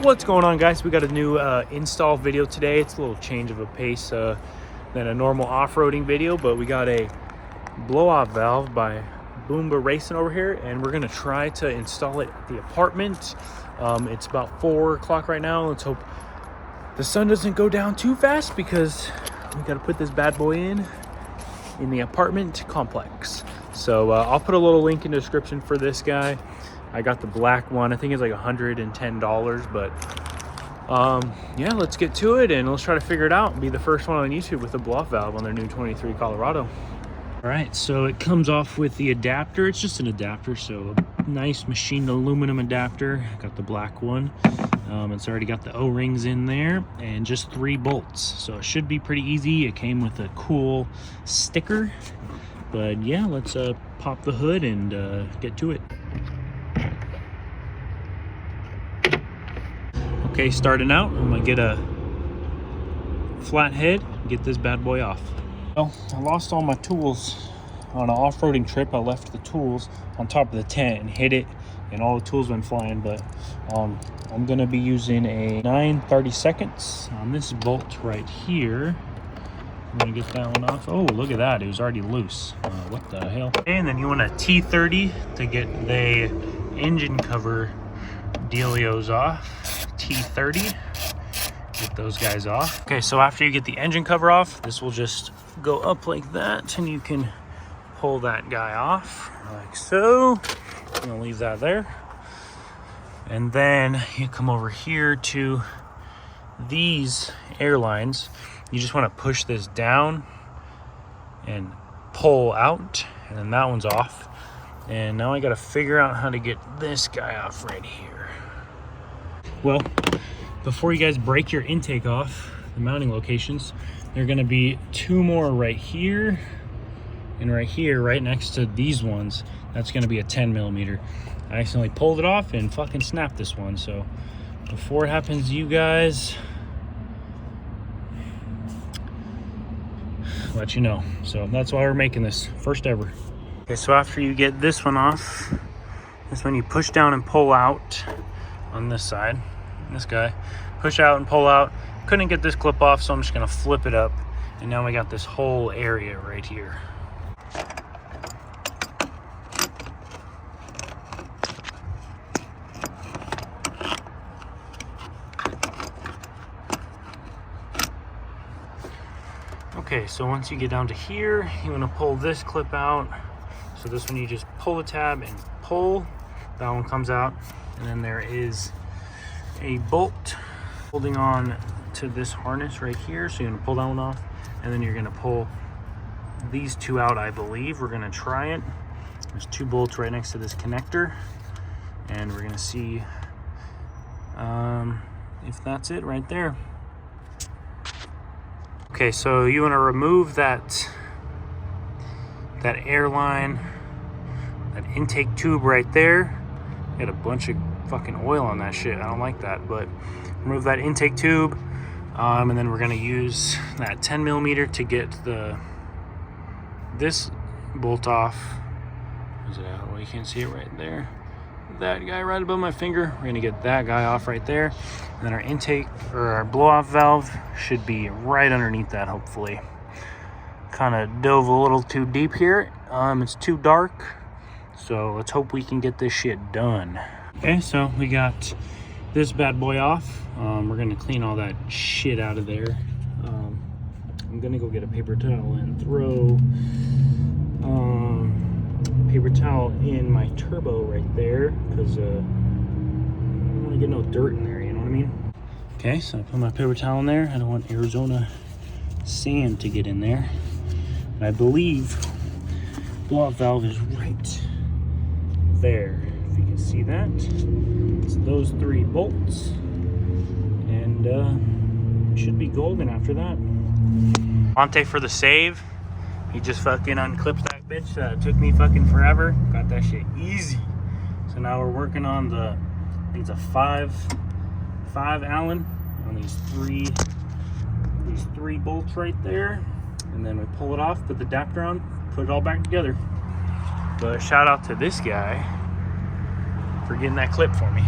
What's going on, guys? We got a new install video today. It's a little change of a pace than a normal off-roading video, but we got a blow-off valve by Boomba Racing over here, and we're gonna try to install it at the apartment. It's about 4 o'clock right now. Let's hope the sun doesn't go down too fast, because we gotta put this bad boy in the apartment complex. So I'll put a little link in the description for this guy. I got the black one. I think it's like $110, but yeah, let's get to it and let's try to figure it out and be the first one on YouTube with a blow-off valve on their new 23 Colorado. All right, so it comes off with the adapter. It's just an adapter, so a nice machined aluminum adapter. Got the black one. It's already got the O-rings in there and just 3 bolts, so it should be pretty easy. It came with a cool sticker, but yeah, let's pop the hood and get to it. Okay, starting out, I'm gonna get a flat head and get this bad boy off. Well, I lost all my tools on an off-roading trip. I left the tools on top of the tent and hit it, and all the tools went flying. But I'm gonna be using a 9/32 on this bolt right here. I'm gonna get that one off. Oh, look at that, it was already loose. What the hell? And then you want a T30 to get the engine cover dealios off. T30, get those guys off. Okay, so after you get the engine cover off, this will just go up like that, and you can pull that guy off like so. I'm gonna leave that there, and then you come over here to these airlines. You just want to push this down and pull out, and then that one's off. And now I got to figure out how to get this guy off right here. Well, before you guys break your intake off, the mounting locations, there are going to be 2 more right here and right here, right next to these ones. That's going to be a 10mm. I accidentally pulled it off and fucking snapped this one. So before it happens to you guys, I'll let you know. So that's why we're making this first ever. Okay, so after you get this one off, this one you push down and pull out on this side. This guy, push out and pull out. Couldn't get this clip off, so I'm just gonna flip it up, and now we got this whole area right here. Okay, so once you get down to here, you want to pull this clip out. So this one you just pull the tab and pull, that one comes out, and then there is a bolt holding on to this harness right here. So you're gonna pull that one off, and then you're gonna pull these 2 out, I believe. We're gonna try it. There's 2 bolts right next to this connector, and we're gonna see if that's it right there. Okay, so you want to remove that airline, that intake tube right there. Got a bunch of fucking oil on that shit. I don't like that, but remove that intake tube, and then we're gonna use that 10mm to get this bolt off. Is it out? Well, you can't see it right there. That guy right above my finger. We're gonna get that guy off right there, and then our intake or our blow-off valve should be right underneath that, hopefully. Kind of dove a little too deep here. It's too dark, so let's hope we can get this shit done. Okay, so we got this bad boy off. We're gonna clean all that shit out of there. I'm gonna go get a paper towel and throw paper towel in my turbo right there, because I don't want to get no dirt in there, you know what I mean? Okay, so I put my paper towel in there. I don't want Arizona sand to get in there. And I believe blow-off valve is right there. If you can see that, it's those 3 bolts, and should be golden after that. Monte for the save. He just fucking unclipped that bitch. It took me fucking forever. Got that shit easy. So now we're working on the, I think it's a 5 Allen on these three bolts right there, and then we pull it off, put the adapter on, put it all back together. But shout out to this guy for getting that clip for me.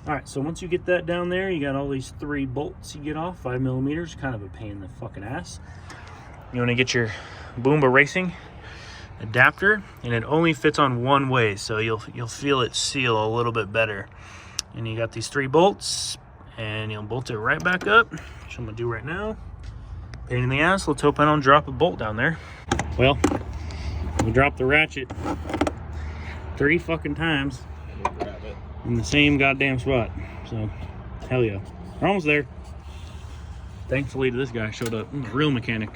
All right, so once you get that down there, you got all these 3 bolts you get off, 5mm, kind of a pain in the fucking ass. You want to get your Boomba Racing adapter, and it only fits on one way, so you'll feel it seal a little bit better. And you got these 3 bolts, and you'll bolt it right back up, which I'm gonna do right now. Pain in the ass. Let's hope I don't drop a bolt down there. Well, we dropped the ratchet 3 fucking times in the same goddamn spot. So, hell yeah. We're almost there. Thankfully, this guy showed up. He's a real mechanic.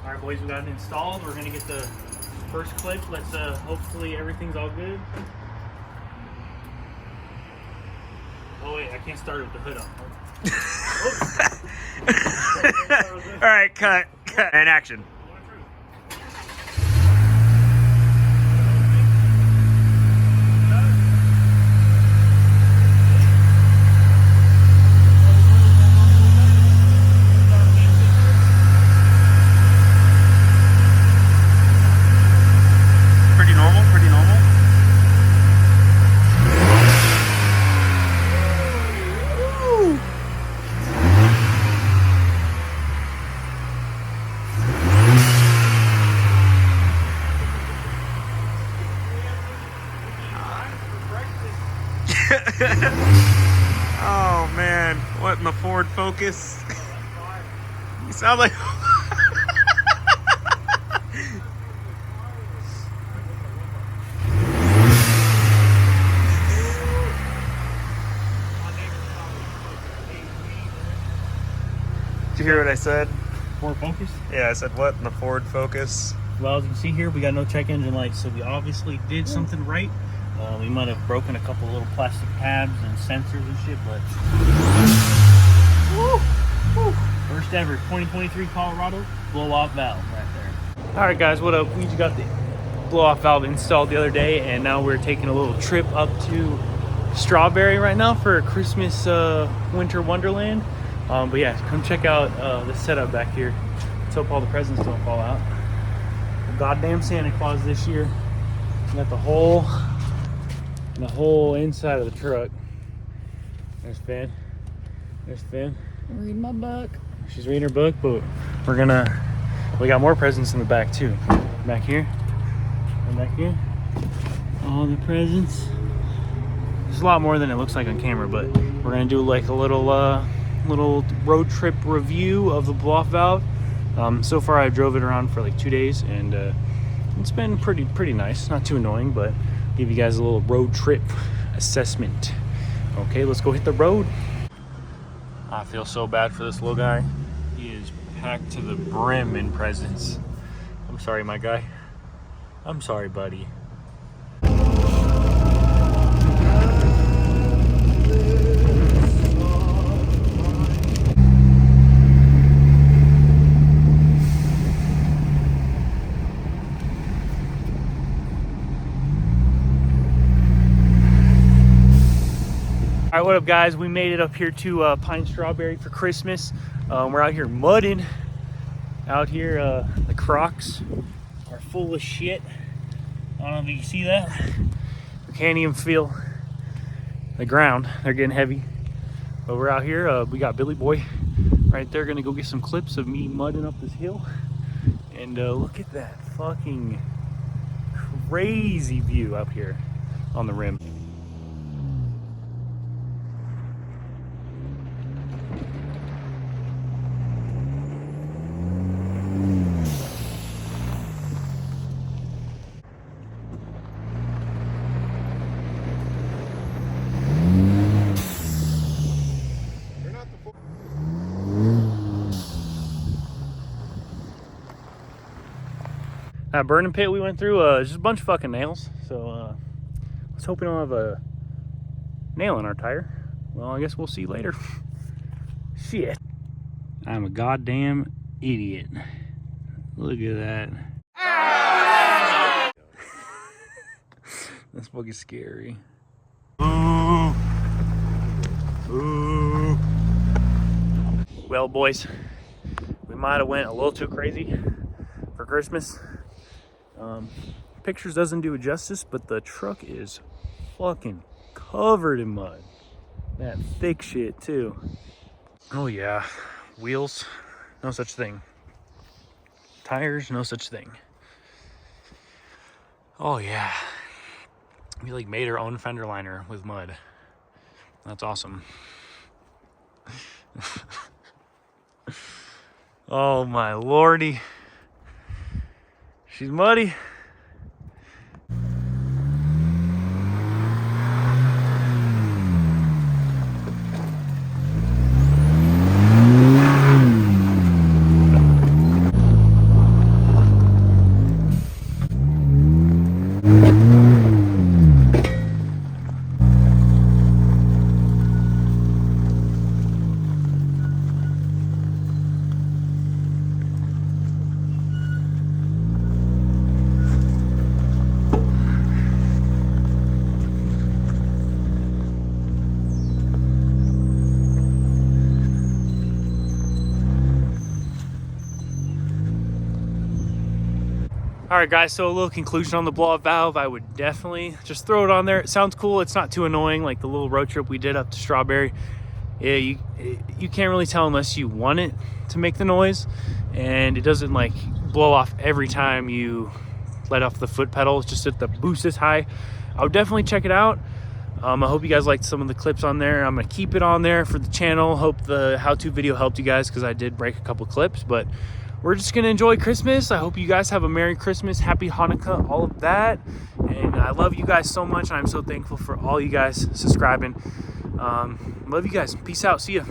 All right, boys, we got it installed. We're gonna get the first clip. Let's hopefully everything's all good. Oh wait, I can't start it with the hood on. All right, cut, and action. Oh man, what in the Ford Focus? You sound like Did you hear what I said? Ford Focus? Yeah, I said what in the Ford Focus? Well, as you can see here, we got no check engine lights, so we obviously did something right. We might have broken a couple little plastic tabs and sensors and shit, but woo, woo. First ever 2023 Colorado blow-off valve right there. All right, guys, what up? We just got the blow-off valve installed the other day, and now we're taking a little trip up to Strawberry right now for a Christmas winter wonderland. But yeah, come check out the setup back here. Let's hope all the presents don't fall out. The goddamn Santa Claus this year. We got the whole inside of the truck. There's Finn. There's Finn. I'm reading my book. She's reading her book, but we got more presents in the back too. Back here. And back here. All the presents. There's a lot more than it looks like on camera, but we're gonna do like a little road trip review of the blow-off valve. So far I drove it around for like 2 days, and it's been pretty nice. Not too annoying, but give you guys a little road trip assessment. Okay, let's go hit the road. I feel so bad for this little guy. He is packed to the brim in presents. I'm sorry, my guy. I'm sorry, buddy. All right, what up, guys? We made it up here to Pine Strawberry for Christmas. We're out here mudding. Out here, the Crocs are full of shit. I don't know if you can see that. We can't even feel the ground. They're getting heavy. But we're out here. We got Billy Boy right there. Gonna go get some clips of me mudding up this hill. And look at that fucking crazy view up here on the rim. That burning pit we went through, just a bunch of fucking nails. So let's hope we don't have a nail in our tire. Well, I guess we'll see later. Shit. I'm a goddamn idiot. Look at that. That's fucking scary. Ooh. Ooh. Well, boys, we might have went a little too crazy for Christmas. Pictures doesn't do it justice, but the truck is fucking covered in mud. That thick shit too. Oh yeah, wheels, no such thing. Tires, no such thing. Oh yeah, we like made our own fender liner with mud. That's awesome. Oh my lordy, she's muddy. All right, guys, so a little conclusion on the blow-off valve. I would definitely just throw it on there. It sounds cool. It's not too annoying like the little road trip we did up to Strawberry. Yeah, you can't really tell unless you want it to make the noise, and it doesn't like blow off every time you let off the foot pedal. It's just that the boost is high. I would definitely check it out. I hope you guys liked some of the clips on there. I'm gonna keep it on there for the channel. Hope the how-to video helped you guys, because I did break a couple clips, but we're just gonna enjoy Christmas. I hope you guys have a Merry Christmas, Happy Hanukkah, all of that. And I love you guys so much. I'm so thankful for all you guys subscribing. Love you guys. Peace out. See ya.